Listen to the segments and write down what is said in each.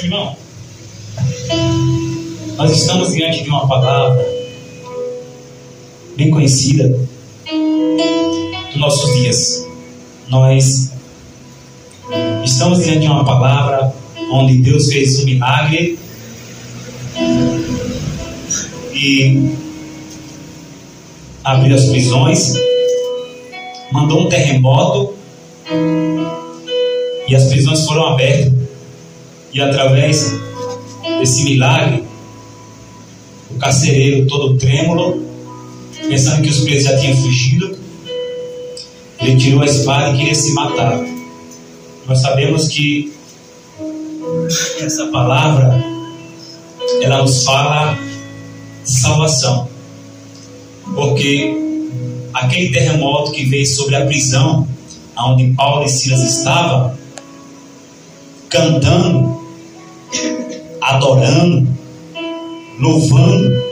Irmão, nós estamos diante de uma palavra bem conhecida dos nossos dias. Nós estamos diante de uma palavra onde Deus fez um milagre e abriu as prisões, mandou um terremoto e as prisões foram abertas. E através desse milagre, o carcereiro todo trêmulo, pensando que os presos já tinham fugido, ele tirou a espada e queria se matar. Nós sabemos que essa palavra, ela nos fala de salvação, porque aquele terremoto que veio sobre a prisão onde Paulo e Silas estavam, cantando, adorando, louvando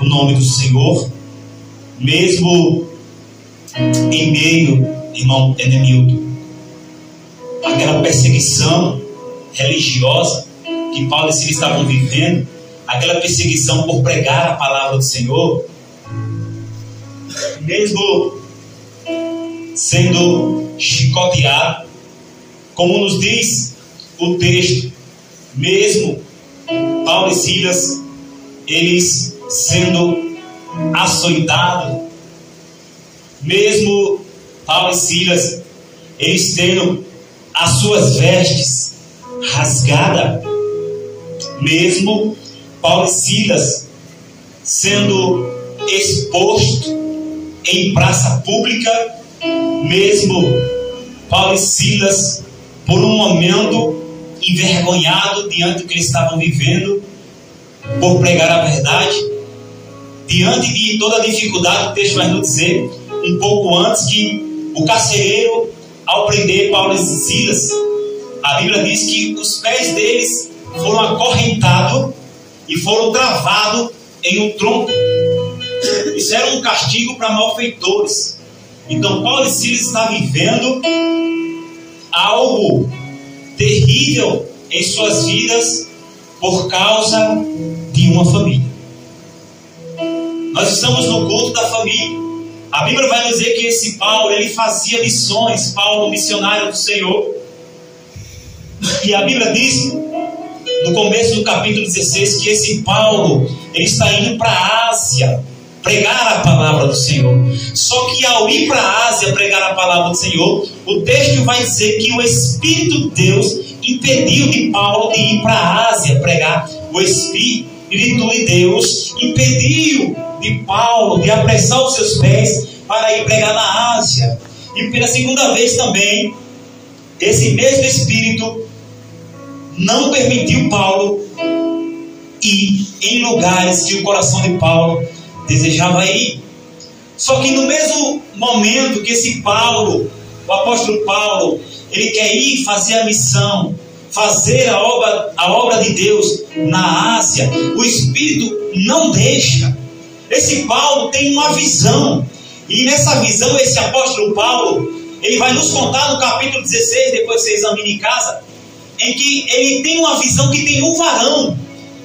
o nome do Senhor, mesmo em meio, irmão Enemildo, aquela perseguição religiosa que Paulo e Silas estavam vivendo, aquela perseguição por pregar a palavra do Senhor, mesmo sendo chicoteado, como nos diz o texto, mesmo Paulo e Silas, eles sendo açoitados, mesmo Paulo e Silas, eles tendo as suas vestes rasgadas, mesmo Paulo e Silas sendo exposto em praça pública, mesmo Paulo e Silas por um momento envergonhado diante do que eles estavam vivendo, por pregar a verdade, diante de toda a dificuldade. O texto vai nos dizer um pouco antes que o carcereiro, ao prender Paulo e Silas, a Bíblia diz que os pés deles foram acorrentados e foram travados em um tronco. Isso era um castigo para malfeitores. Então Paulo e Silas estavam vivendo algo terrível em suas vidas por causa de uma família. Nós estamos no culto da família. A Bíblia vai dizer que esse Paulo, ele fazia missões, Paulo, missionário do Senhor. E a Bíblia diz, no começo do capítulo 16, que esse Paulo, ele está indo para a Ásia pregar a palavra do Senhor. Só que ao ir para a Ásia pregar a palavra do Senhor, o texto vai dizer que o Espírito de Deus impediu de Paulo de ir para a Ásia pregar. O Espírito de Deus impediu de Paulo de apressar os seus pés para ir pregar na Ásia. E pela segunda vez também, esse mesmo Espírito não permitiu Paulo ir em lugares que o coração de Paulo desejava ir. Só que no mesmo momento que esse Paulo, o apóstolo Paulo, ele quer ir fazer a missão, fazer a obra de Deus na Ásia, o Espírito não deixa. Esse Paulo tem uma visão, e nessa visão esse apóstolo Paulo, ele vai nos contar no capítulo 16, depois você examina em casa, em que ele tem uma visão que tem um varão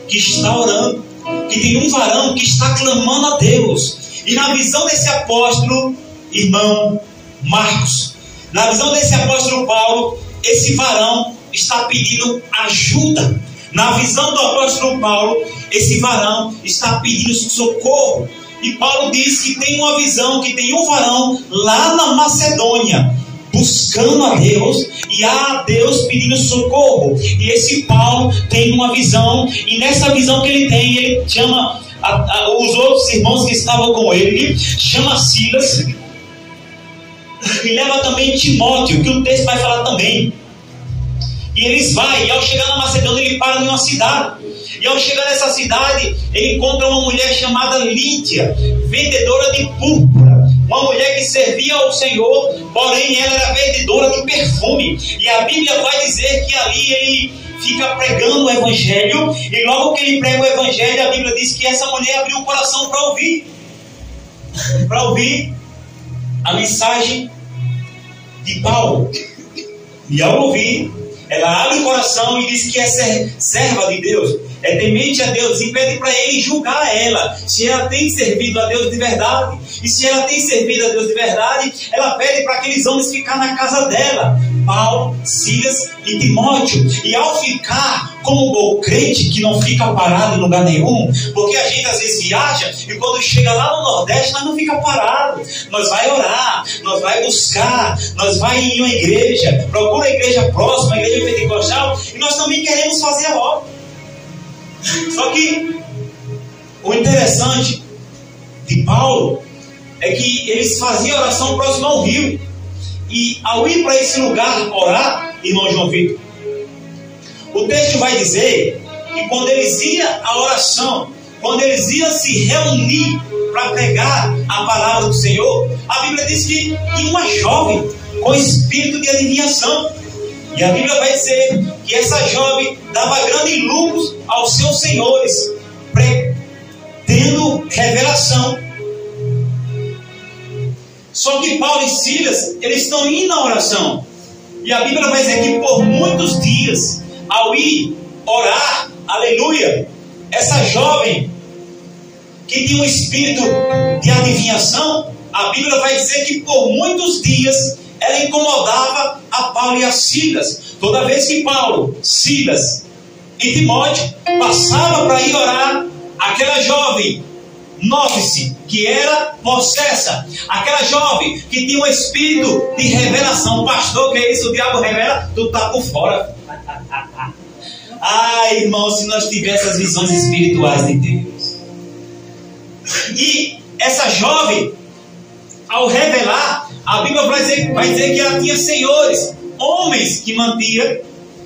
que está orando, que tem um varão que está clamando a Deus. E na visão desse apóstolo, irmão Marcos, na visão desse apóstolo Paulo, esse varão está pedindo ajuda. Na visão do apóstolo Paulo, esse varão está pedindo socorro. E Paulo diz que tem uma visão, que tem um varão lá na Macedônia, buscando a Deus, e a Deus pedindo socorro. E esse Paulo tem uma visão, e nessa visão que ele tem, ele chama os outros irmãos que estavam com ele, chama Silas, e leva também Timóteo, que o texto vai falar também. E eles vão, e ao chegar na Macedônia, ele para em uma cidade. E ao chegar nessa cidade, ele encontra uma mulher chamada Lídia, vendedora de púrpura. Uma mulher que servia ao Senhor, porém ela era vendedora de perfume. E a Bíblia vai dizer que ali ele fica pregando o Evangelho. E logo que ele prega o Evangelho, a Bíblia diz que essa mulher abriu o coração para ouvir a mensagem de Paulo. E ao ouvir, ela abre o coração e diz que é serva de Deus, é temente a Deus, e pede para ele julgar ela, se ela tem servido a Deus de verdade. E se ela tem servido a Deus de verdade, ela pede para aqueles homens ficar na casa dela, Paulo, Silas e Timóteo. E ao ficar como um bom crente, que não fica parado em lugar nenhum, porque a gente às vezes viaja e quando chega lá no Nordeste, nós não fica parado. Nós vai orar, nós vai buscar, nós vai em uma igreja, procura a igreja próxima, a igreja pentecostal, e nós também queremos fazer a obra. Só que o interessante de Paulo é que eles faziam oração próximo ao rio. E ao ir para esse lugar orar, irmão João Vitor, o texto vai dizer que quando eles iam à oração, quando eles iam se reunir para pregar a palavra do Senhor, a Bíblia diz que tinha uma jovem com espírito de adivinhação. E a Bíblia vai dizer que essa jovem dava grandes lucros aos seus senhores, tendo revelação. Só que Paulo e Silas, eles estão indo na oração. E a Bíblia vai dizer que por muitos dias, ao ir orar, aleluia, essa jovem que tinha um espírito de adivinhação, a Bíblia vai dizer que por muitos dias ela incomodava a Paulo e a Silas. Toda vez que Paulo, Silas e Timóteo passavam para ir orar, aquela jovem nove-se, que era possessa, aquela jovem que tinha um espírito de revelação. Pastor, que é isso? O diabo revela, tu tá por fora. Ai, irmão, se nós tivéssemos as visões espirituais de Deus. E essa jovem, ao revelar, a Bíblia vai dizer que ela tinha senhores, homens que mantinham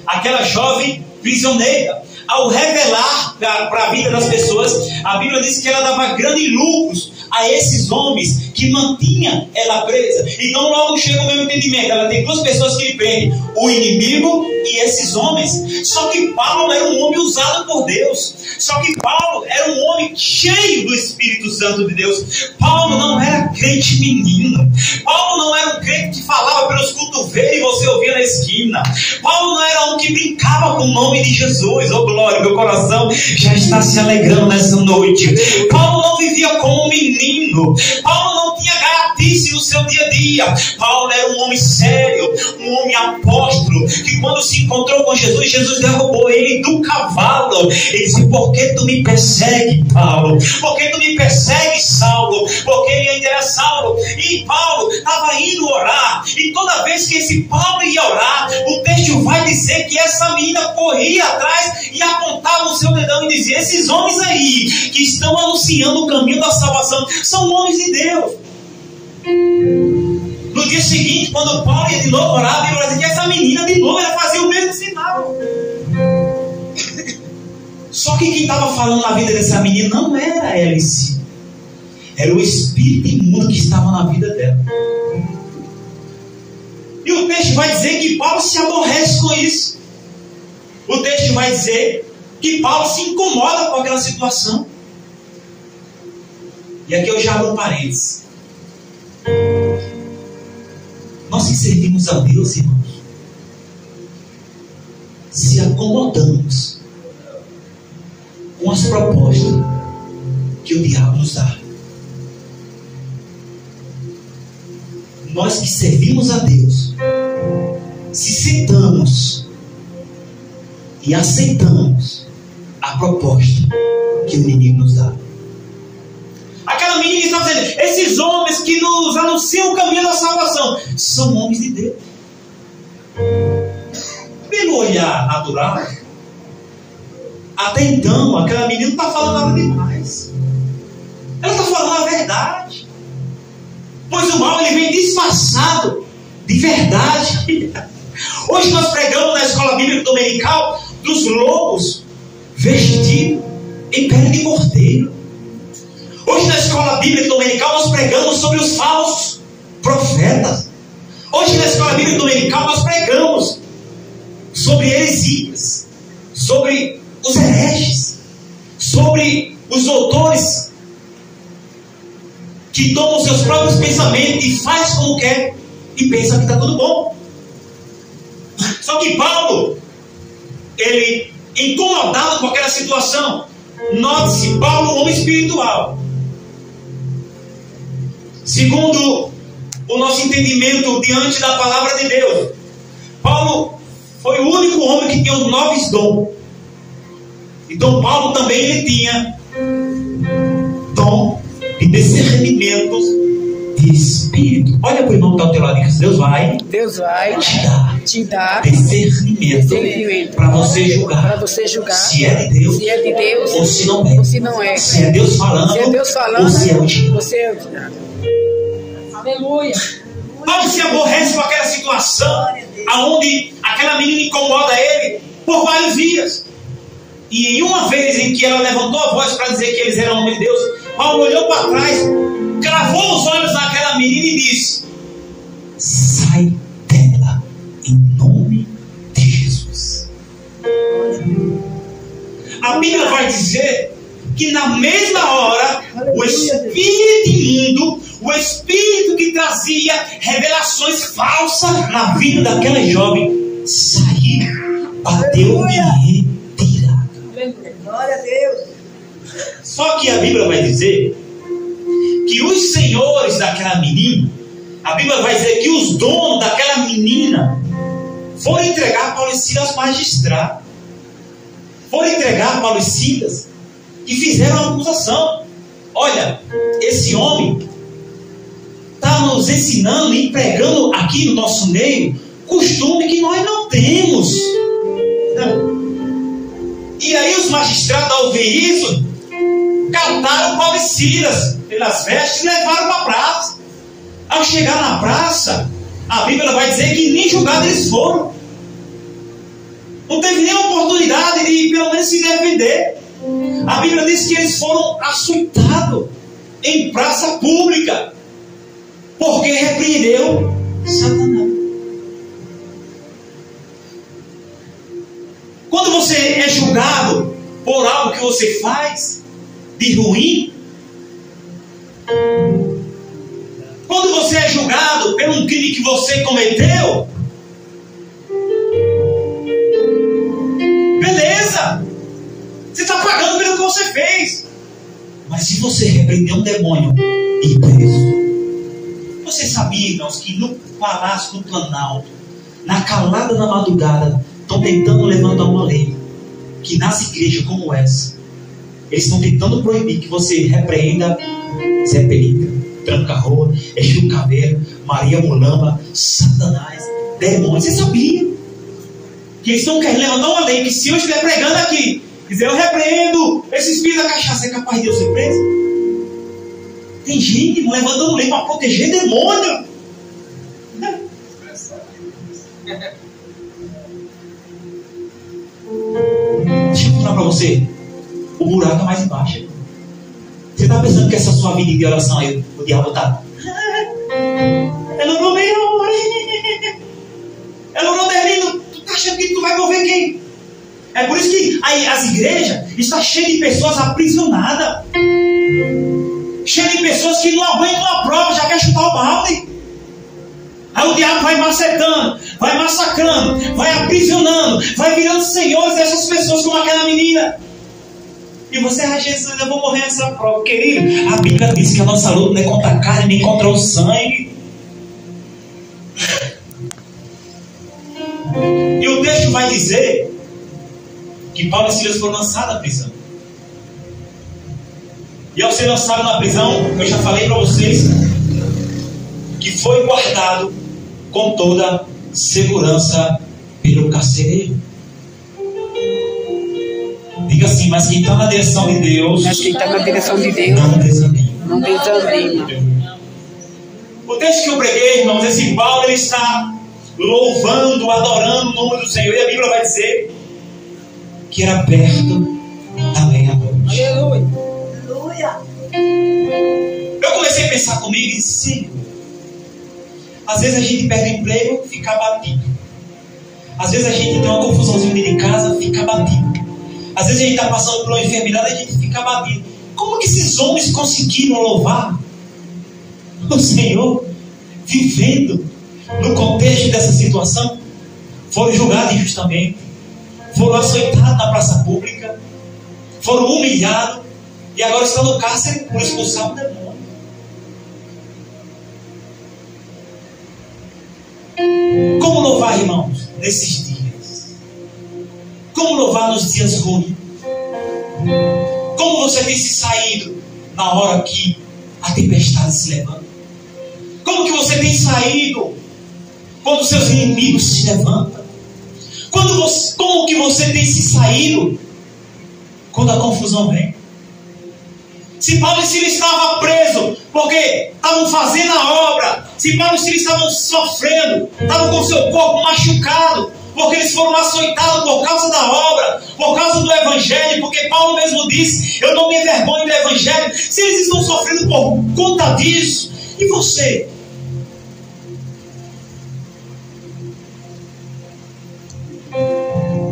aquela jovem prisioneira. Ao revelar para a vida das pessoas, a Bíblia diz que ela dava grandes lucros a esses homens que mantinham ela presa. Então logo chega o meu entendimento, ela tem duas pessoas que lhe prendem, o inimigo e esses homens. Só que Paulo era um homem usado por Deus. Só que Paulo era um homem cheio do Espírito Santo de Deus. Paulo não era crente menino. Paulo não era um crente que falava pelos cotovelos e você ouvia na esquina. Paulo não era um que brincava com o nome de Jesus. Oh glória, meu coração já está se alegrando nessa noite. Paulo não vivia como um menino. Paulo não tinha gaiatice no seu dia a dia. Paulo era um homem sério, um homem apóstolo, que quando se encontrou com Jesus, Jesus derrubou ele do cavalo. Ele disse: por que tu me persegue, Paulo? Por que tu me persegue, Saulo? Porque ele ainda era Saulo. E Paulo estava indo orar. E toda vez que esse Paulo ia orar, o texto vai dizer que essa menina corria atrás e apontava o seu dedão e dizia: esses homens aí que estão anunciando o caminho da salvação são homens de Deus. No dia seguinte, quando Paulo ia de novo orar, a Bíblia diz que essa menina de novo ela fazia o mesmo sinal. Só que quem estava falando na vida dessa menina não era ela em si, era o espírito imundo que estava na vida dela. E o texto vai dizer que Paulo se aborrece com isso. O texto vai dizer que Paulo se incomoda com aquela situação. E aqui eu já abro um parênteses. Nós que servimos a Deus, irmãos, se acomodamos com as propostas que o diabo nos dá. Nós que servimos a Deus, se sentamos e aceitamos a proposta que o inimigo nos dá. Aquela menina está dizendo: esses homens que nos anunciam o caminho da salvação são homens de Deus. Pelo olhar natural, até então, aquela menina não está falando nada demais. Ela está falando a verdade. Pois o mal ele vem disfarçado de verdade. Hoje nós pregamos na escola bíblica dominical dos lobos vestidos em pele de cordeiro. Hoje na escola bíblica dominical nós pregamos sobre os falsos profetas. Hoje na escola bíblica dominical nós pregamos sobre heresias, sobre os hereges, sobre os doutores que tomam seus próprios pensamentos e faz como quer e pensa que está tudo bom. Só que Paulo, ele, incomodado com aquela situação, note-se, Paulo, homem espiritual, segundo o nosso entendimento diante da palavra de Deus, Paulo foi o único homem que tinha os 9 dons. Então Paulo também ele tinha dom de discernimento de espírito. Olha para o irmão que está ao teu lado e diz: Deus vai te dar discernimento para você julgar se é de Deus, ou se não é. Se é Deus falando, ou se é o diabo. Aleluia. Paulo se aborrece com aquela situação aonde aquela menina incomoda ele por vários dias. E em uma vez em que ela levantou a voz para dizer que eles eram homens de Deus, Paulo olhou para trás, cravou os olhos naquela menina e disse: sai dela em nome de Jesus. A Bíblia vai dizer que na mesma hora o espírito imundo, o espírito que trazia revelações falsas na vida daquela jovem, saiu, bateu em retirada. Glória a Deus. Só que a Bíblia vai dizer que os senhores daquela menina, a Bíblia vai dizer que os donos daquela menina foram entregar Paulo e Silas aos magistrados, foram entregar Paulo e Silas e fizeram uma acusação. Olha, esse homem está nos ensinando e empregando aqui no nosso meio costume que nós não temos. E aí os magistrados, ao ouvir isso, cataram Paulo e Silas pelas vestes e levaram para a praça. Ao chegar na praça, a Bíblia vai dizer que nem julgados eles foram. Não teve nenhuma oportunidade de pelo menos se defender. A Bíblia diz que eles foram açoitados em praça pública, porque repreendeu Satanás. Quando você é julgado por algo que você faz de ruim, quando você é julgado por um crime que você cometeu, beleza, você está pagando pelo que você fez. Mas se você repreender um demônio e preso, você sabia, irmãos, que no Palácio do Planalto, na calada da madrugada, estão tentando levantar uma lei que nas igrejas como essa, eles estão tentando proibir que você repreenda Zé Perica, Tranca-Rua, Exu Caveira, Maria Mulamba, Satanás, demônios. Você sabia que eles estão querendo levantar uma lei que se eu estiver pregando aqui, dizer eu repreendo esse espírito da cachaça, é capaz de eu ser preso? Tem gente levantando lei para proteger demônio. Deixa eu falar para você, o buraco é mais embaixo. Você está pensando que essa sua vida de oração aí, o diabo está? Ela não veio, ela não termina. Tu está achando que tu vai mover quem? É por isso que aí as igrejas estão cheias de pessoas aprisionadas, cheias de pessoas que não aguentam a prova, já quer chutar o balde. Aí o diabo vai macetando, vai massacrando, vai aprisionando, vai virando senhores dessas pessoas como aquela menina. E você, Jesus, eu vou morrer nessa prova. Querido, a Bíblia diz que a nossa luta não é contra a carne, nem contra o sangue. E o texto vai dizer que Paulo e Silas foram lançados da prisão. E ao ser lançado na prisão, eu já falei para vocês que foi guardado com toda segurança pelo carcereiro. Diga assim, mas quem está na direção de Deus, não desanima. O texto que eu preguei, irmãos, esse Paulo ele está louvando, adorando o nome do Senhor. E a Bíblia vai dizer que era perto da meia-noite. Aleluia. Eu comecei a pensar comigo e sim, às vezes a gente perde o emprego, fica abatido. Às vezes a gente tem uma confusãozinha dentro de casa, fica abatido. Às vezes a gente está passando por uma enfermidade, a gente fica abatido. Como que esses homens conseguiram louvar o Senhor, vivendo no contexto dessa situação? foram julgados injustamente, foram açoitados na praça pública, foram humilhados e agora estão no cárcere por expulsar um demônio. Como louvar, irmãos, nesses dias? Como louvar nos dias ruins? Como você tem se saído na hora que a tempestade se levanta? Como que você tem saído quando seus inimigos se levantam? Como que você tem se saído quando a confusão vem? Se Paulo e Silas estavam presos porque estavam fazendo a obra, se Paulo e Silas estavam sofrendo, estavam com seu corpo machucado, porque eles foram açoitados por causa da obra, por causa do Evangelho, porque Paulo mesmo disse, eu não me envergonho do Evangelho. Se eles estão sofrendo por conta disso, e você?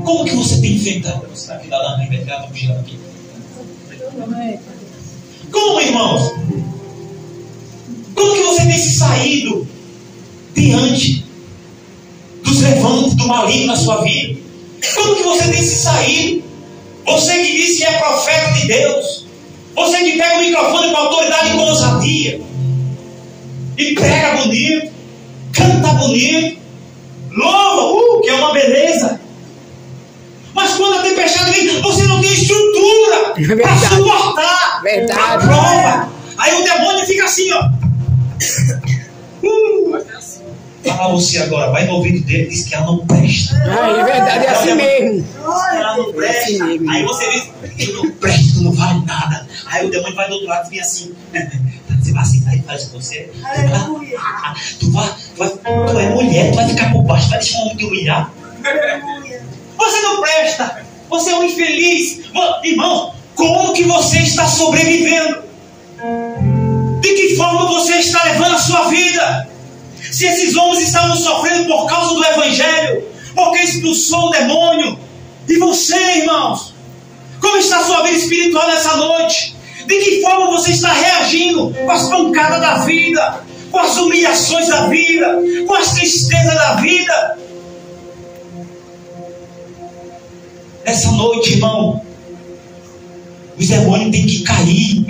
Como que você tem feito? Você está aqui da Ana Ribeiro, ela está puxando aqui. Como, irmãos? Como que você tem se saído diante dos levantes do maligno na sua vida? Como que você tem se saído? Você que diz que é profeta de Deus, você que pega o microfone com autoridade e com ousadia e prega bonito, canta bonito, louva, que é uma beleza. Mas quando a tempestade vem, você não tem estrutura para suportar a prova. Aí o demônio fica assim, ó. Fala você agora, vai no ouvido dele e diz que ela não presta. É verdade, é assim mesmo. Ela não presta. Aí você diz, eu não presto, tu não vale nada. Aí o demônio vai do outro lado e vem assim. Você vai aceitar e faz com você. Tu é mulher, tu vai ficar por baixo, vai deixar um homem te humilhar. Você não presta, você é um infeliz. Irmão, como que você está sobrevivendo? De que forma você está levando a sua vida? Se esses homens estavam sofrendo por causa do Evangelho, porque expulsou o demônio, e você, irmãos, como está a sua vida espiritual nessa noite? De que forma você está reagindo com as pancadas da vida, com as humilhações da vida, com as tristezas da vida? Nessa noite, irmão, os demônios têm que cair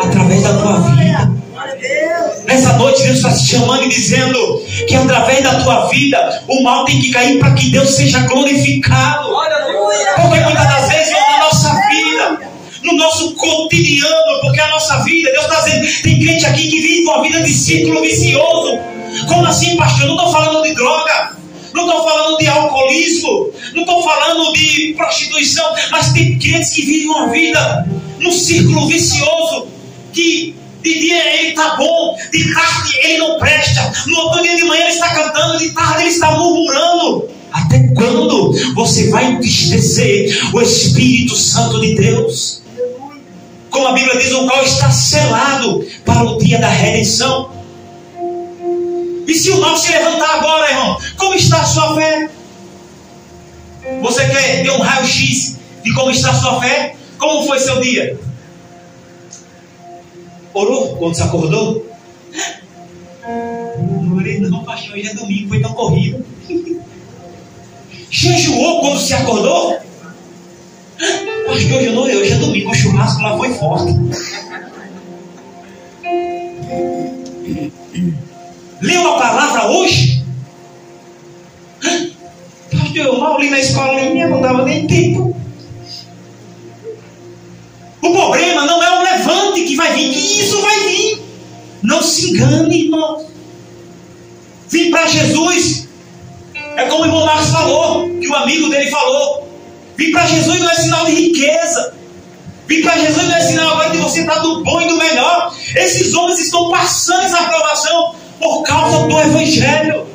através da tua vida. Nessa noite, Deus está te chamando e dizendo que através da tua vida o mal tem que cair para que Deus seja glorificado. Porque muitas das vezes na nossa vida, no nosso cotidiano, porque a nossa vida, Deus está dizendo, tem crente aqui que vive uma vida de círculo vicioso. Como assim, pastor? Não estou falando de droga, não estou falando de alcoolismo, não estou falando de prostituição, mas tem crentes que vivem uma vida num círculo vicioso, que de dia ele está bom, de tarde ele não presta, no outro dia de manhã ele está cantando, de tarde ele está murmurando. Até quando você vai entristecer o Espírito Santo de Deus? Como a Bíblia diz, o qual está selado para o dia da redenção. E se o mal se levantar agora, irmão, como está a sua fé? Você quer ter um raio-x de como está a sua fé? Como foi seu dia? Orou quando se acordou? Não orei não, pastor, hoje é domingo, foi tão corrido. Jejuou quando se acordou? Pastor, hoje eu não orei, hoje é domingo, o churrasco lá foi forte. Leu a palavra hoje? Pastor, eu mal li na escolinha, não dava nem tempo. O problema não é o levante que vai vir, que isso vai vir. Não se engane, irmão. Vim para Jesus. É como o irmão Marcos falou, que o amigo dele falou. Vim para Jesus não é sinal de riqueza. Vim para Jesus não é sinal agora de você estar do bom e do melhor. Esses homens estão passando essa aprovação por causa do Evangelho,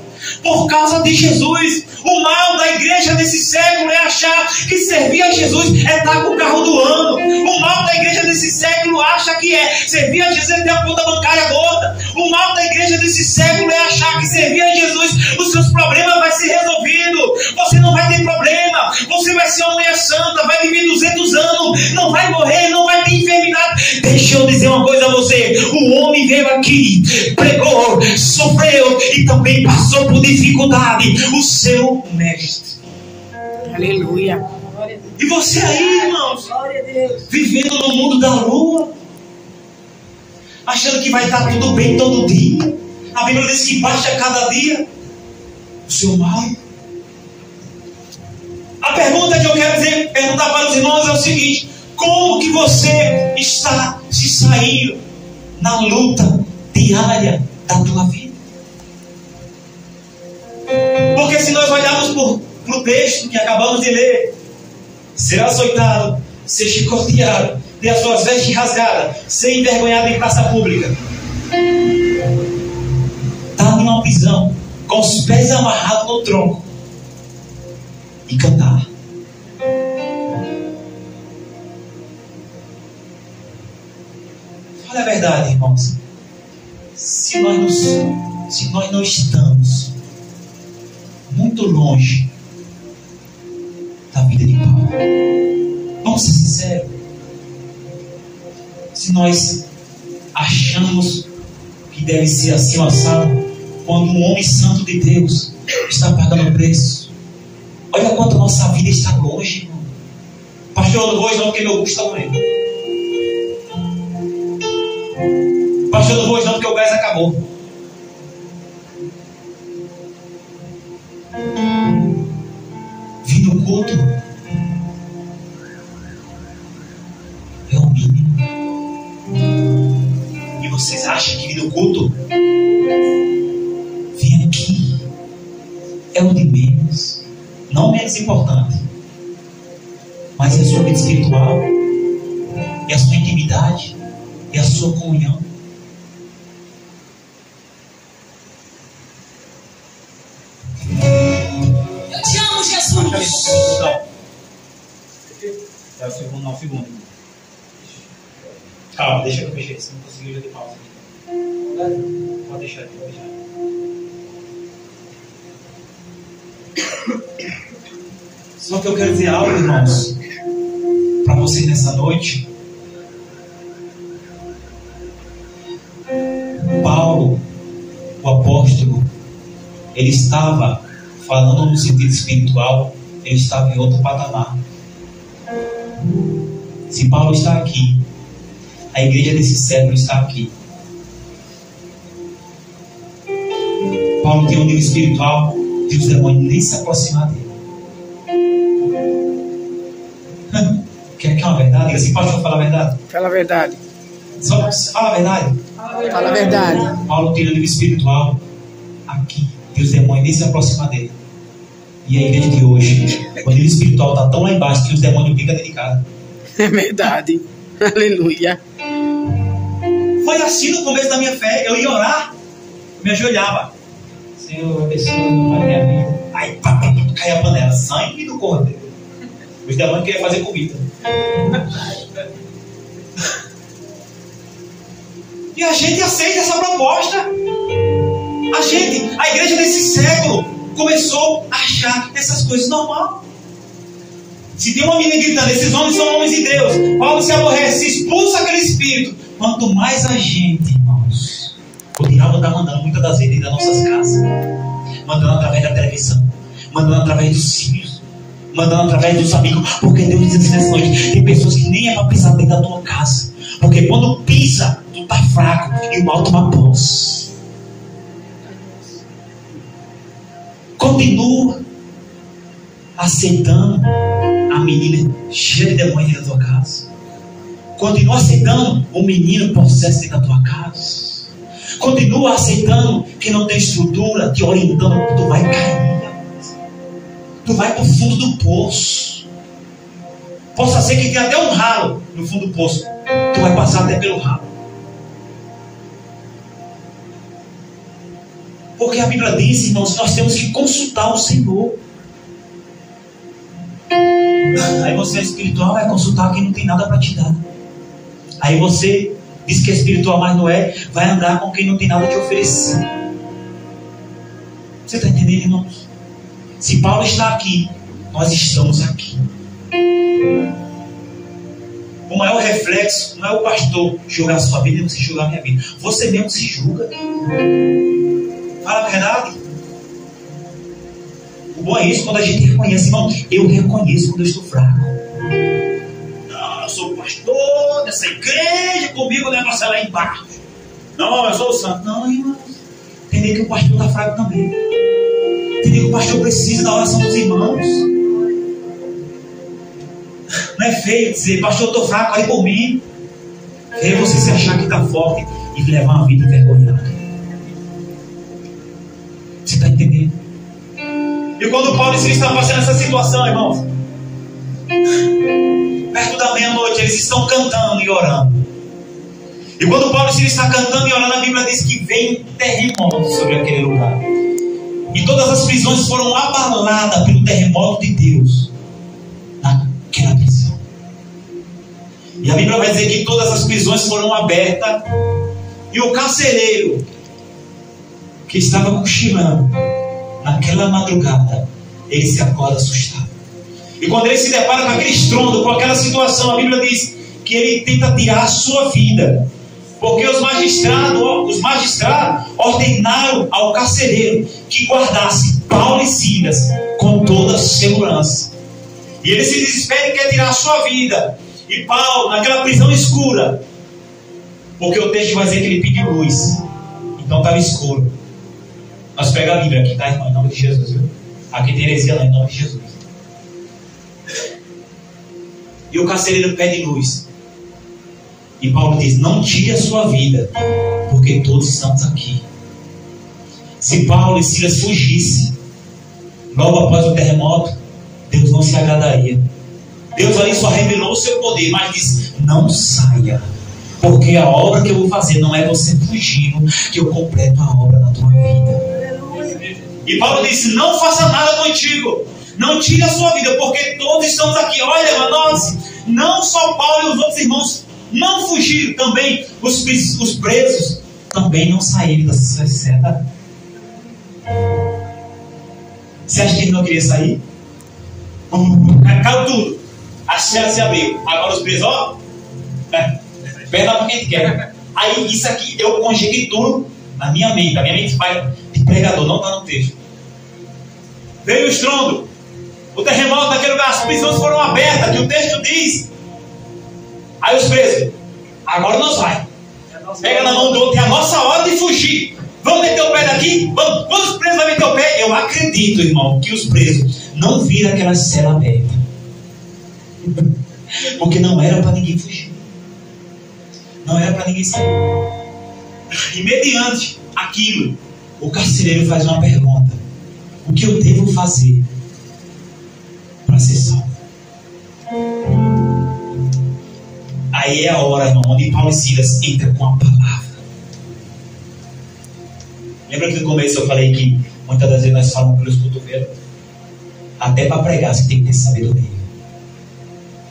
por causa de Jesus. O mal da igreja desse século é achar que servir a Jesus é estar com o carro do ano. O mal da igreja desse século acha que servir a Jesus é ter a conta bancária gorda. O mal da igreja desse século é achar que servir a Jesus os seus problemas vai ser resolvido. Você não vai ter problema. Você vai ser uma mulher santa, vai viver 200 anos, não vai morrer, não vai ter enfermidade. Deixa eu dizer uma coisa a você. O homem veio aqui, pregou, sofreu e também passou por dificuldade. O seu mestre. Aleluia. E você aí, irmãos, Glória a Deus. vivendo no mundo da lua, achando que vai estar tudo bem todo dia. A Bíblia diz que baixa cada dia o seu mal. A pergunta que eu quero perguntar para os irmãos é o seguinte: como que você está se saindo na luta diária da tua vida? Porque se nós olharmos para o texto que acabamos de ler, ser açoitado, ser chicoteado, ter as suas vestes rasgadas, ser envergonhado em praça pública, estar em uma prisão, com os pés amarrados no tronco, e cantar. Fala a verdade, irmãos. Se nós não estamos muito longe da vida de Paulo, vamos ser sinceros, se nós achamos que deve ser assim assado, quando um homem santo de Deus está pagando o preço, olha quanto nossa vida está longe, irmão. Pastor, eu não vou hoje não, porque meu bucho está doendo. Pastor, eu não vou hoje não, porque o gás acabou. Vir no culto é o mínimo. E vocês acham que vir no culto, vir aqui, é o de menos? Não menos importante, mas é a sua vida espiritual, é a sua intimidade, é a sua comunhão. Eu te amo, Jesus. É o segundo, não, o segundo. Calma, deixa eu mexer, se não conseguir, eu já dei pausa. Pode deixar aqui, pode deixar. Só que eu quero dizer algo, irmãos, para vocês nessa noite. Paulo, o apóstolo, ele estava falando no sentido espiritual, ele estava em outro patamar. Se Paulo está aqui, a igreja desse século está aqui. Paulo tem um nível espiritual que os demônios nem se aproximar dele. Quer uma verdade? Diga assim, pastor, fala a verdade. Fala a verdade. Só fala a verdade. Fala a verdade. Paulo tem um nível espiritual aqui, que os demônios nem se aproximam dele. E a igreja de hoje, o nível espiritual está tão lá embaixo que os demônios ficam dentro de casa. É verdade. Aleluia. Foi assim no começo da minha fé. Eu ia orar, eu me ajoelhava. Senhor, abençoa minha vida. Aí pá, cai a panela, sangue do cordeiro. Os demônios queriam fazer comida. E a gente aceita essa proposta. A igreja desse século começou a achar essas coisas normal. Se tem uma menina gritando, esses homens são homens de Deus, Paulo se aborrece, se expulsa aquele espírito. Quanto mais a gente, irmãos, o diabo está mandando muitas das vezes das nossas casas, mandando através da televisão, mandando através dos filhos, mandando através dos amigos. Porque Deus diz assim nessa noite, tem pessoas que nem é para pisar dentro da tua casa, porque quando pisa, tu está fraco e o mal toma posse. Continua aceitando a menina cheia de demônios dentro da tua casa. Continua aceitando o menino possesso dentro da tua casa. Continua aceitando que não tem estrutura, te orientando, tu vai cair. Tu vai para o fundo do poço. Possa ser que tenha até um ralo no fundo do poço. Tu vai passar até pelo ralo. Porque a Bíblia diz, irmãos, nós temos que consultar o Senhor. Aí você é espiritual, vai consultar quem não tem nada para te dar. Aí você diz que é espiritual, mas não é, vai andar com quem não tem nada a te oferecer. Você está entendendo, irmãos? Se Paulo está aqui, nós estamos aqui. O maior reflexo não é o pastor julgar a sua vida, nem você julgar a minha vida. Você mesmo se julga. verdade? O bom é isso, quando a gente reconhece, irmão, eu reconheço quando eu estou fraco. Não, eu sou o pastor dessa igreja, comigo o negócio é lá embaixo. Não, eu sou o santo. Não, irmão. Entender que o pastor está fraco também. Entender que o pastor precisa da oração dos irmãos. Não é feio dizer, pastor, eu estou fraco, ore por mim. É você se achar que está forte e levar uma vida envergonhada. Você está entendendo? E quando Paulo e Silas estão passando essa situação, irmãos, perto da meia-noite, eles estão cantando e orando. E quando Paulo e Silas estão cantando e orando, a Bíblia diz que veio um terremoto sobre aquele lugar. E todas as prisões foram abaladas pelo terremoto de Deus naquela prisão. E a Bíblia vai dizer que todas as prisões foram abertas. E o carcereiro que estava cochilando naquela madrugada, ele se acorda assustado. E quando ele se depara com aquele estrondo, com aquela situação, a Bíblia diz que ele tenta tirar a sua vida. Porque os magistrados ordenaram ao carcereiro que guardasse Paulo e Silas com toda a segurança. E ele se desespera e quer tirar a sua vida. E Paulo, naquela prisão escura, porque o texto vai dizer que ele pediu luz, então estava escuro. Nós pegamos a Bíblia aqui, tá, irmão? Em nome de Jesus, viu? Aqui tem heresia lá, em nome de Jesus. E o carcereiro pede luz. E Paulo diz, não tire a sua vida, porque todos estamos aqui. Se Paulo e Silas fugissem logo após o terremoto, Deus não se agradaria. Deus ali só revelou o seu poder, mas diz, não saia, porque a obra que eu vou fazer não é você fugindo, que eu completo a obra na tua vida. E Paulo disse, não faça nada contigo, não tire a sua vida, porque todos estamos aqui. Olha, irmãos, não só Paulo e os outros irmãos não fugiram, também os presos também não saíram das suas celas. Você acha que ele não queria sair? Caiu tudo, a cela se abriu. Agora os presos, ó, perna para quem quer. Aí isso aqui eu conjecturo na minha mente. A minha mente vai de pregador, não está no texto. Veio o estrondo, o terremoto naquele lugar, as prisões foram abertas, que o texto diz. Aí os presos, agora nós vai. Pega na mão do outro, é a nossa hora de fugir. Vamos meter o pé daqui? Vamos. Quando os presos vão meter o pé, eu acredito, irmão, que os presos não viram aquela cela aberta. Porque não era para ninguém fugir. Não era para ninguém sair. E mediante aquilo, o carcereiro faz uma pergunta: o que eu devo fazer para ser salvo? Aí é a hora, irmão, onde Paulo e Silas entram com a palavra. Lembra que no começo eu falei que muitas das vezes nós falamos pelos cotovelos? Até para pregar você tem que ter sabedoria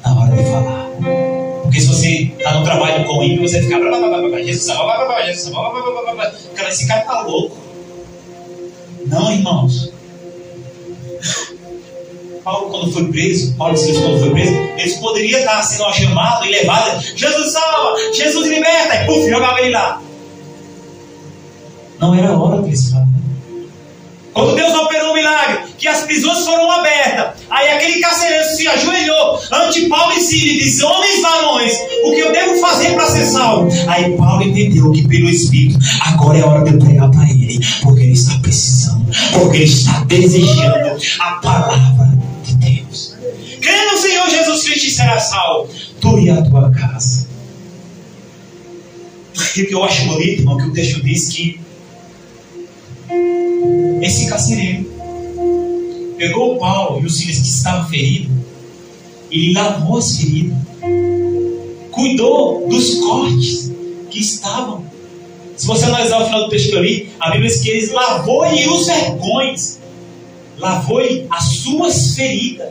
na hora de falar. Porque se você está no trabalho com ímpio, você fica Jesus, cara, esse cara está louco. Não, irmãos. Paulo quando foi preso, Paulo e Silas quando foi preso, eles poderiam estar sendo chamados e levados. Jesus salva, Jesus liberta, e puf, jogava ele lá. Não era a hora que eles falavam. Quando Deus operou um milagre, que as prisões foram abertas, aí aquele carcereiro se ajoelhou ante Paulo e Silas e disse: homens varões, o que eu devo fazer para ser salvo? Aí Paulo entendeu que pelo Espírito, agora é a hora de eu pregar para ele, porque ele está precisando, porque ele está desejando a palavra de Deus. Crê no Senhor Jesus Cristo e será salvo, tu e a tua casa. E o que eu acho bonito, irmão, que o texto diz que esse carcereiro pegou o Paulo e os Silas que estavam feridos, ele lavou as feridas, cuidou dos cortes que estavam. Se você analisar o final do texto que eu li, a Bíblia diz que eles lavou-lhe os vergões, lavou-lhe as suas feridas.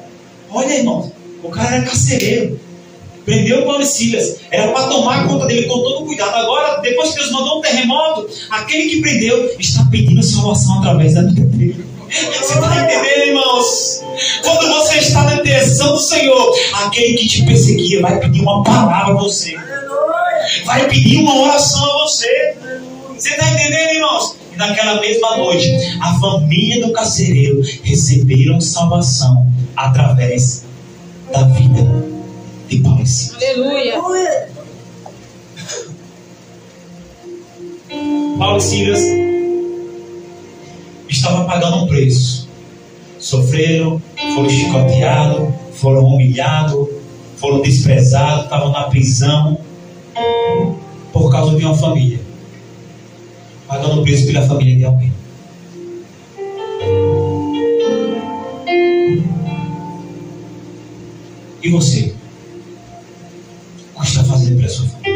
Olha, irmão, o cara era carcereiro, prendeu o Paulo e Silas, era para tomar conta dele com todo cuidado. Agora, depois que Deus mandou um terremoto, aquele que prendeu está pedindo salvação através da vida dele. Você está entendendo, irmãos? Quando você está na direção do Senhor, aquele que te perseguia vai pedir uma palavra a você, vai pedir uma oração a você. Você está entendendo, irmãos? E naquela mesma noite, a família do carcereiro receberam salvação através da vida de Paulo e Silas. Aleluia. Paulo e Silas estavam pagando um preço. Sofreram, foram chicoteados, foram humilhados, foram desprezados, estavam na prisão por causa de uma família, pagando o preço pela família de alguém. E você? O que está fazendo pela sua família?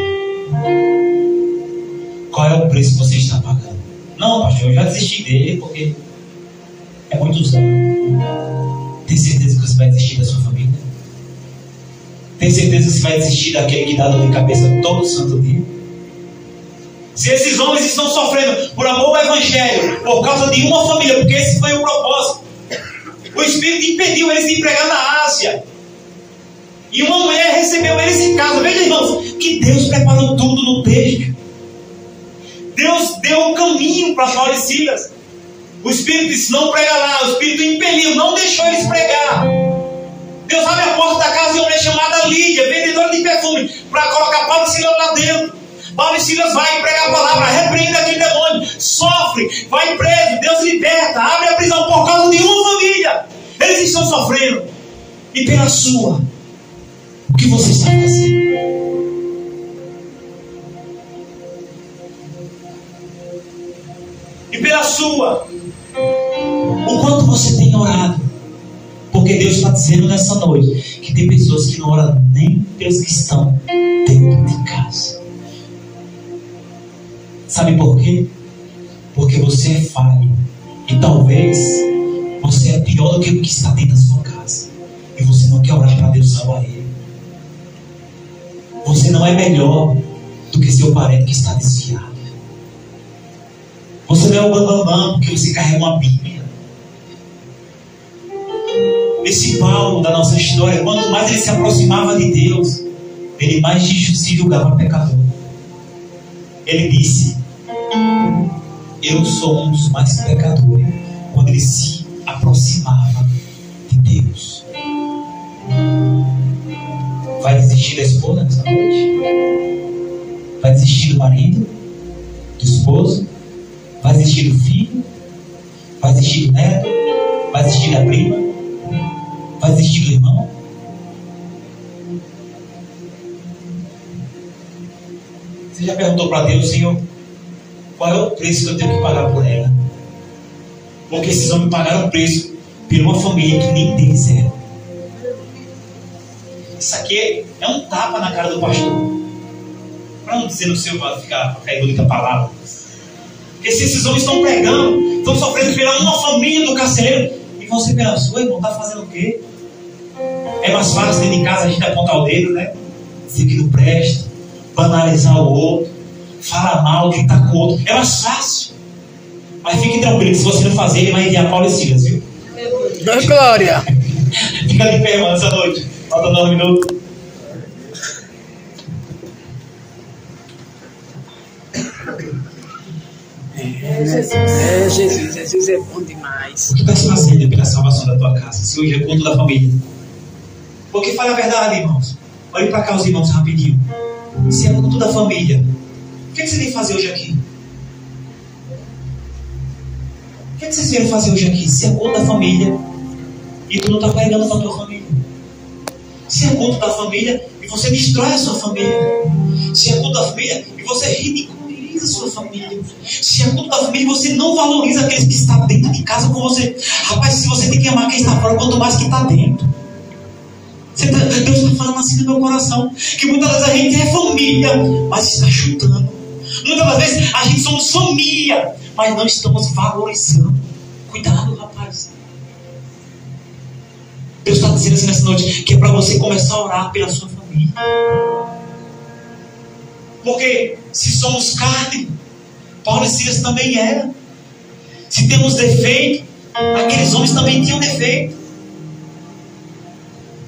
Qual é o preço que você está pagando? Não, pastor, eu já desisti dele porque é muitos anos. Tem certeza que você vai desistir da sua família? Tem certeza que você vai desistir daquele que dá dor de cabeça todo santo dia? Se esses homens estão sofrendo por amor ao Evangelho, por causa de uma família, porque esse foi o propósito, o Espírito impediu eles de pregar na Ásia, e uma mulher recebeu eles em casa. Veja, irmãos, que Deus preparou tudo no texto. Deus deu um caminho para Paulo e Silas. O Espírito disse: não prega lá. O Espírito impeliu, não deixou eles pregar. Deus abre a porta da casa de uma mulher chamada Lídia, vendedora de perfume, para colocar Paulo e Silas lá dentro. Paulo e Silas vai pregar a palavra, repreende aquele demônio, sofre, vai preso, Deus liberta, abre a prisão por causa de uma família. Eles estão sofrendo. E pela sua, o que você está fazendo? E pela sua, o quanto você tem orado? Porque Deus está dizendo nessa noite que tem pessoas que não oram nem pelos que estão dentro de casa. Sabe por quê? Porque você é falho. E talvez você é pior do que o que está dentro da sua casa. E você não quer orar para Deus salvar ele. Você não é melhor do que seu parente que está desviado. Você não é o bambambam porque você carrega uma Bíblia. Esse Paulo da nossa história, quanto mais ele se aproximava de Deus, ele mais se julgava pecador. Ele disse: eu sou um dos mais pecadores. Quando ele se aproximava de Deus. Vai desistir da esposa nessa noite? Vai desistir do marido? Do esposo? Vai desistir do filho? Vai desistir do neto? Vai desistir da prima? Vai desistir do irmão? Você já perguntou para Deus: Senhor, qual é o preço que eu tenho que pagar por ela? Porque esses homens pagaram o preço por uma família que nem deles era. Isso aqui é um tapa na cara do pastor. Para não dizer no seu, para ficar bonita a palavra. Porque se esses homens estão pregando, estão sofrendo pela uma família do carcereiro, e você pela sua, irmão, está fazendo o quê? É mais fácil dentro de casa a gente apontar o dedo, né? Dizer que não presta, banalizar o outro, falar mal, gritar com o outro. É mais fácil. Mas fique tranquilo, se você não fazer, ele vai enviar Paulo e Silas, viu? Glória. Fica de pé, irmão, essa noite. Falta 9 minutos. Jesus é bom demais. O que está se fazendo pela salvação da tua casa? Se hoje é culto da família. Porque fala a verdade, irmãos. Olhe para cá os irmãos rapidinho. Se é culto da família, o que você vem fazer hoje aqui? O que vocês vieram fazer hoje aqui? Se é culto da família e tu não está pregando para a tua família. Se é culto da família e você destrói a sua família. Se é culto da família e você ridiculariza a sua família. Se é culto da família e você não valoriza aqueles que estão dentro de casa com você. Rapaz, se você tem que amar quem está fora, quanto mais que está dentro. Deus está falando assim no meu coração, que muitas vezes a gente é família, mas está chutando. Muitas vezes a gente somos família, mas não estamos valorizando. Cuidado, rapaz. Deus está dizendo assim nessa noite, que é para você começar a orar pela sua família. Porque se somos carne, Paulo e Silas também eram. Se temos defeito, aqueles homens também tinham defeito.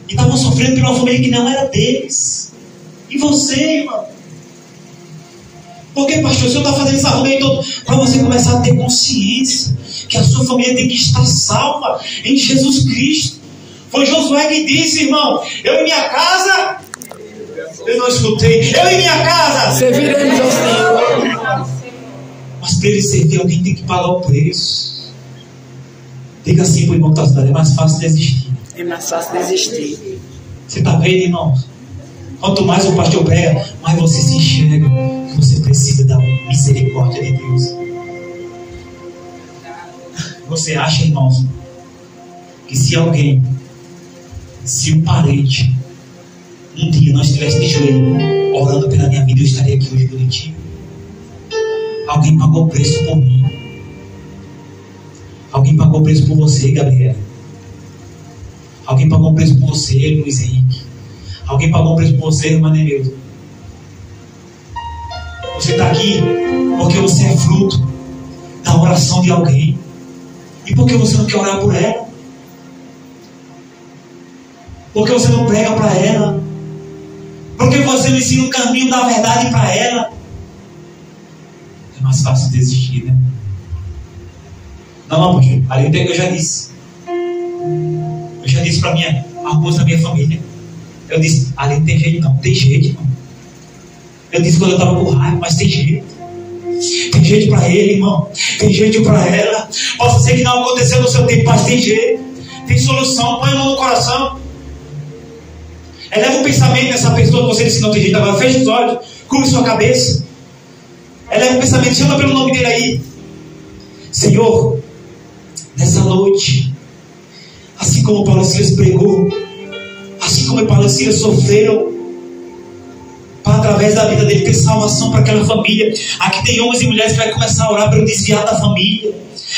E estavam sofrendo por uma família que não era deles. E você, irmão? Por que, pastor? O senhor está fazendo esse arrumeio todo para você começar a ter consciência que a sua família tem que estar salva em Jesus Cristo. Foi Josué que disse, irmão, eu e minha casa, eu não escutei, eu e minha casa serviremos ao Senhor. Mas para ele servir, alguém tem que pagar o preço. Diga assim para o irmão, é mais fácil desistir. É mais fácil desistir. Você está vendo, irmão? Quanto mais o pastor prega, mais você se enxerga que você precisa da misericórdia de Deus. Você acha, irmãos, que se alguém, se um parente, um dia não estivesse de joelho orando pela minha vida, eu estaria aqui hoje bonitinho? Alguém pagou o preço por mim. Alguém pagou o preço por você, Gabriela. Alguém pagou o preço por você, Luiz Henrique. Alguém pagou o preço por você, irmã Neuza. Você está aqui porque você é fruto da oração de alguém. E por que você não quer orar por ela? Por que você não prega para ela? Por que você não ensina o caminho da verdade para ela? É mais fácil desistir, né? Não, pastor. Ali eu já disse. Eu já disse para alguns da minha família. Eu disse, ali não tem jeito não. Tem jeito, irmão. Eu disse quando eu estava com raiva, mas tem jeito. Tem jeito para ele, irmão. Tem jeito para ela. Posso ser que não aconteceu no seu tempo, mas tem jeito. Tem solução. Põe a mão no coração. Eleva o pensamento dessa pessoa que você disse que não tem jeito. Agora feche os olhos. Cubra sua cabeça. Eleva o pensamento. Chama pelo nome dele aí. Senhor, nessa noite, assim como Paulo e Silas pregou, assim como Paulo e Silas sofreram, para através da vida dele ter salvação para aquela família. Aqui tem homens e mulheres que vai começar a orar pelo desviado da família.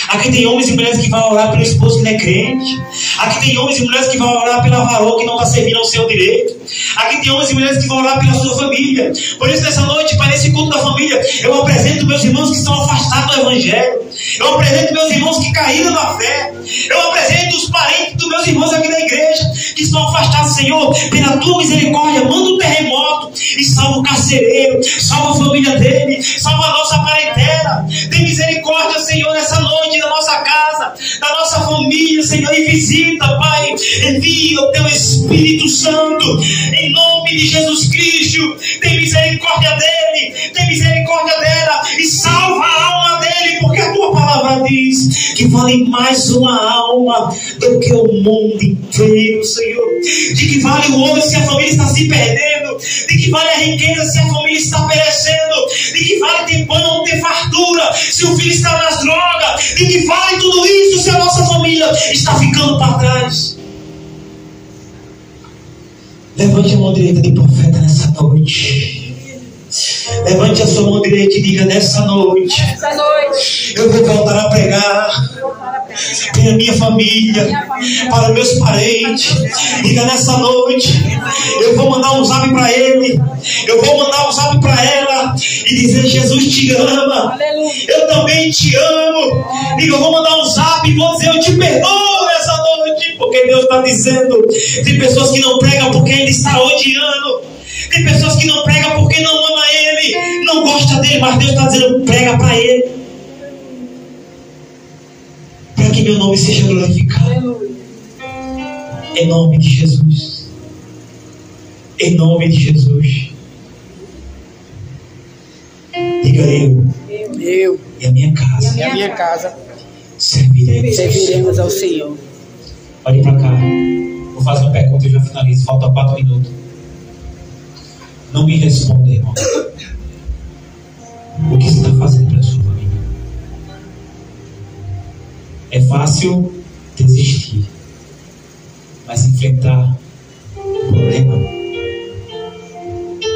Aqui tem homens e mulheres que vão orar pelo esposo que não é crente. Aqui tem homens e mulheres que vão orar pela varoa que não está servindo ao seu direito. Aqui tem homens e mulheres que vão orar pela sua família. Por isso, nessa noite, para esse culto da família, eu apresento meus irmãos que estão afastados do Evangelho. Eu apresento meus irmãos que caíram na fé. Eu apresento os parentes dos meus irmãos aqui da igreja que estão afastados. Senhor, pela tua misericórdia, manda um terremoto e salva o carcereiro, salva a família dele, salva a nossa parentela. Tem misericórdia, Senhor, nessa noite, da nossa casa, da nossa família, Senhor, e visita, Pai. Envia o teu Espírito Santo em nome de Jesus Cristo. Tem misericórdia dele, tem misericórdia dela e salva a alma dele, porque a tua palavra diz que vale mais uma alma do que o mundo inteiro, Senhor. De que vale o ouro se a família está se perdendo, de que vale a riqueza se a família está perecendo, de que vale ter pão, ter fartura se o filho está nas drogas, de que vale tudo isso se a nossa família está ficando para trás. Levante a mão direita de profeta nessa noite. Levante a sua mão direita e diga: nessa noite eu vou voltar a pregar pela minha família, para meus parentes. Diga: nessa noite eu vou mandar um zap para ele, eu vou mandar um zap para ela e dizer: Jesus te ama, eu também te amo. Diga: eu vou mandar um zap e vou dizer: eu te perdoo nessa noite, porque Deus está dizendo. Tem pessoas que não pregam porque ele está odiando. Tem pessoas que não pregam porque não ama ele, não gosta dele, mas Deus está dizendo: prega para ele, para que meu nome seja glorificado. Em nome de Jesus. Em nome de Jesus. Diga: eu e a minha casa, E a minha casa serviremos ao Senhor. Olhe para cá. Vou fazer uma pergunta e já finalizo. Falta 4 minutos. Não me responda, irmão. O que você está fazendo para a sua família? É fácil desistir, mas enfrentar o problema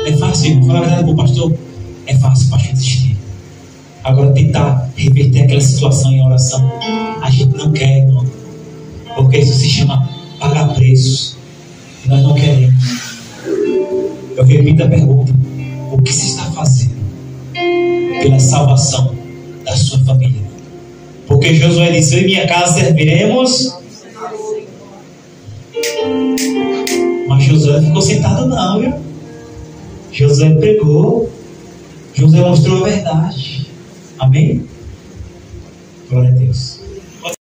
é fácil, irmão. Fala a verdade para o pastor. É fácil, pastor, desistir. Agora, tentar reverter aquela situação em oração, a gente não quer, irmão, porque isso se chama pagar preço e nós não queremos. Eu repito a pergunta: o que você está fazendo pela salvação da sua família? Porque Josué disse: eu e minha casa serviremos. Mas Josué ficou sentado não, viu? Josué pegou, José mostrou a verdade. Amém? Glória a Deus.